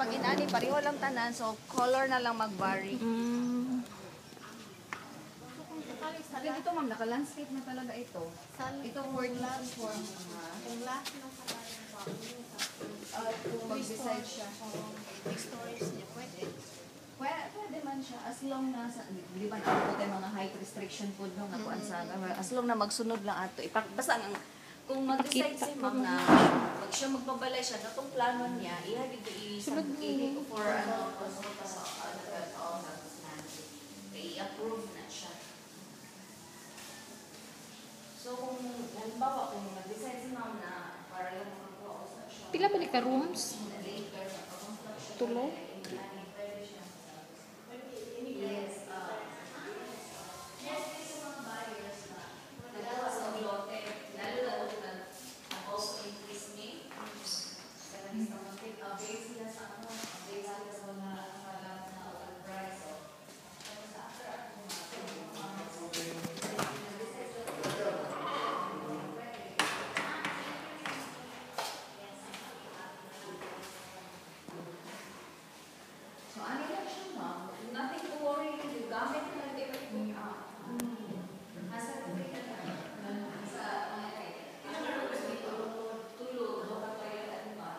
pag inani, pareho lang tanan. So, color na lang mag-vary. Sabi dito, ma'am, naka-landscape na talaga ito. Ito, word last form. Kung last na sa Kung mag-decide siya. may storage niya, pwede. Pwede man siya. As long na, di ba ako tayo mga height restriction food no, nga kuan sa as long na magsunod lang ato. Basta kung mag-decide si ma'am na pag siya magpabalay siya, na itong plano niya, ihagig ko for konsulta sa i-approve na siya. So kung halimbawa, kung mag-decide si ma'am na para yung magpapao sa siya, Pila ba ni ka rooms? later na pag-construction, Tulo? yes, yes, sa mga buyers na nagawas ng lote, lalo na kung also increase me. Base sila sa ano, base sila sa mga kalat na oil price. So, after so, ano lang siya, ma'am? Nothing to worry. Yung gamit na lang din ito. Nasa tabi ka na. Sa mga pinaka-rooms dito, tulog, baka kayo at ba?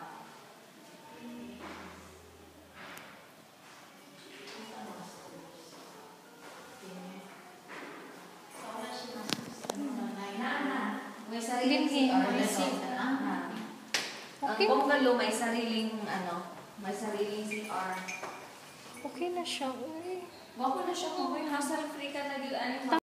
May sariling CR. Okay. Ang bungalow may sariling, may sariling CR. Okay na siya. Uy. Wako na siya kung may hassle free ka na yun.